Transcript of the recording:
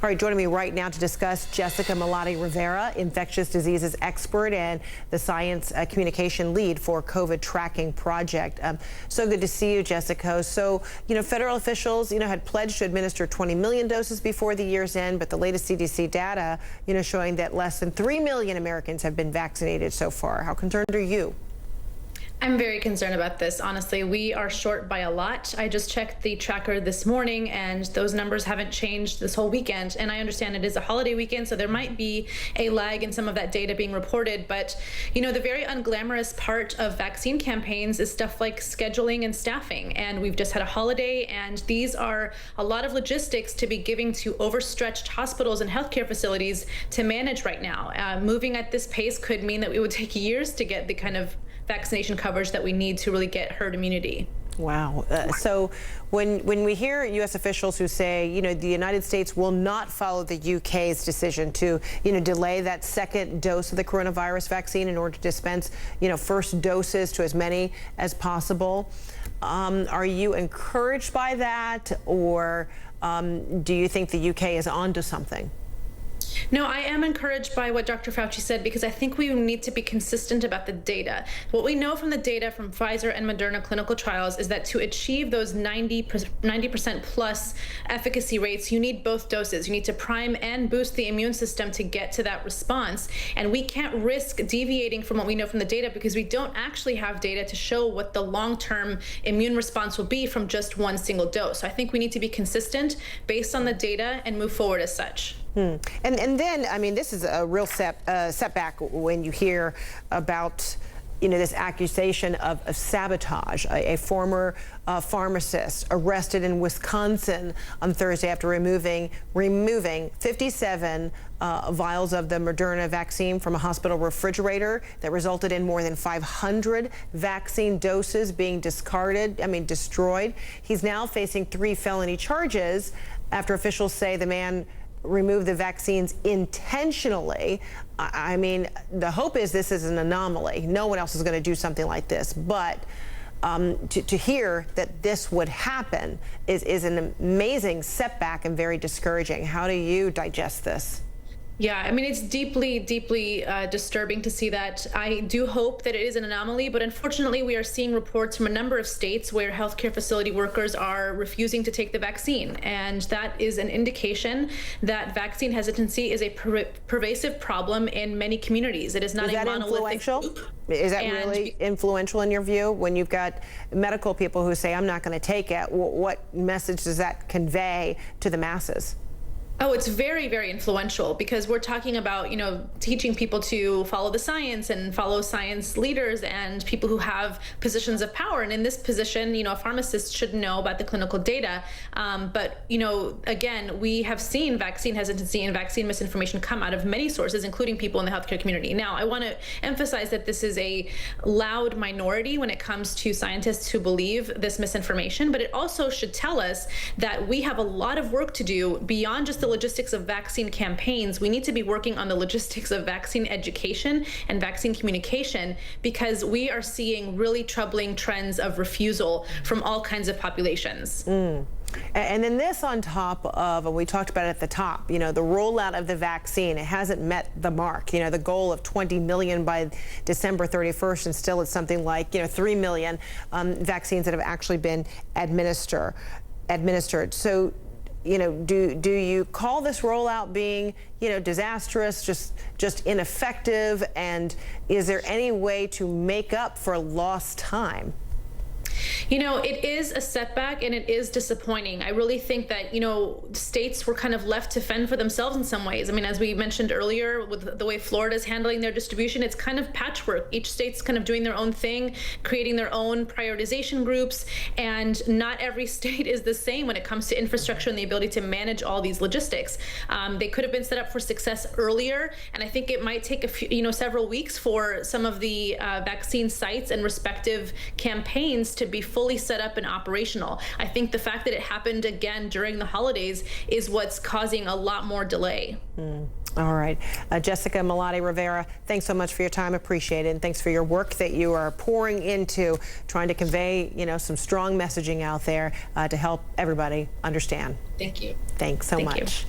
All right, joining me right now to discuss, Jessica Malaty Rivera, infectious diseases expert and the science communication lead for COVID tracking project. So good to see you, Jessica. So, federal officials, had pledged to administer 20 million doses before the year's end, but the latest CDC data, showing that less than 3 million Americans have been vaccinated so far. How concerned are you? I'm very concerned about this. Honestly, we are short by a lot. I just checked the tracker this morning and those numbers haven't changed this whole weekend. And I understand it is a holiday weekend, so there might be a lag in some of that data being reported. But, the very unglamorous part of vaccine campaigns is stuff like scheduling and staffing. And we've just had a holiday, and these are a lot of logistics to be giving to overstretched hospitals and healthcare facilities to manage right now. Moving at this pace could mean that it would take years to get the kind of vaccination coverage that we need to really get herd immunity. Wow. So when we hear U.S. officials who say, the United States will not follow the UK's decision to, delay that second dose of the coronavirus vaccine in order to dispense, first doses to as many as possible, are you encouraged by that, or do you think the UK is onto something? No, I am encouraged by what Dr. Fauci said, because I think we need to be consistent about the data. What we know from the data from Pfizer and Moderna clinical trials is that to achieve those 90% plus efficacy rates, you need both doses. You need to prime and boost the immune system to get to that response. And we can't risk deviating from what we know from the data, because we don't actually have data to show what the long-term immune response will be from just one single dose. So I think we need to be consistent based on the data and move forward as such. And then, this is a real setback when you hear about, this accusation of sabotage. A former pharmacist arrested in Wisconsin on Thursday after removing 57 vials of the Moderna vaccine from a hospital refrigerator that resulted in more than 500 vaccine doses being destroyed. He's now facing 3 felony charges after officials say the man remove the vaccines intentionally. The hope is this is an anomaly. No one else is going to do something like this. But to hear that this would happen is an amazing setback and very discouraging. How do you digest this? Yeah, it's deeply, deeply disturbing to see that. I do hope that it is an anomaly, but unfortunately we are seeing reports from a number of states where healthcare facility workers are refusing to take the vaccine. And that is an indication that vaccine hesitancy is a pervasive problem in many communities. It is not a monolithic group. Is that really influential in your view? When you've got medical people who say, I'm not going to take it, what message does that convey to the masses? Oh, it's very, very influential, because we're talking about, teaching people to follow the science and follow science leaders and people who have positions of power. And in this position, a pharmacist should know about the clinical data. But, again, we have seen vaccine hesitancy and vaccine misinformation come out of many sources, including people in the healthcare community. Now, I want to emphasize that this is a loud minority when it comes to scientists who believe this misinformation, but it also should tell us that we have a lot of work to do beyond just the logistics of vaccine campaigns. We need to be working on the logistics of vaccine education and vaccine communication, because we are seeing really troubling trends of refusal from all kinds of populations. And then this on top of, and we talked about it at the top, the rollout of the vaccine, it hasn't met the mark. The goal of 20 million by December 31st, and still it's something like, 3 million vaccines that have actually been administered. So, do you call this rollout being, disastrous, just ineffective? And is there any way to make up for lost time? It is a setback and it is disappointing. I really think that, states were kind of left to fend for themselves in some ways. As we mentioned earlier, with the way Florida is handling their distribution, it's kind of patchwork. Each state's kind of doing their own thing, creating their own prioritization groups, and not every state is the same when it comes to infrastructure and the ability to manage all these logistics. They could have been set up for success earlier, and I think it might take a few, several weeks for some of the vaccine sites and respective campaigns to be fully set up and operational. I think the fact that it happened again during the holidays is what's causing a lot more delay. All right. Jessica Malaty Rivera, thanks so much for your time. Appreciate it. And thanks for your work that you are pouring into trying to convey, some strong messaging out there to help everybody understand. Thank you. Thanks so much.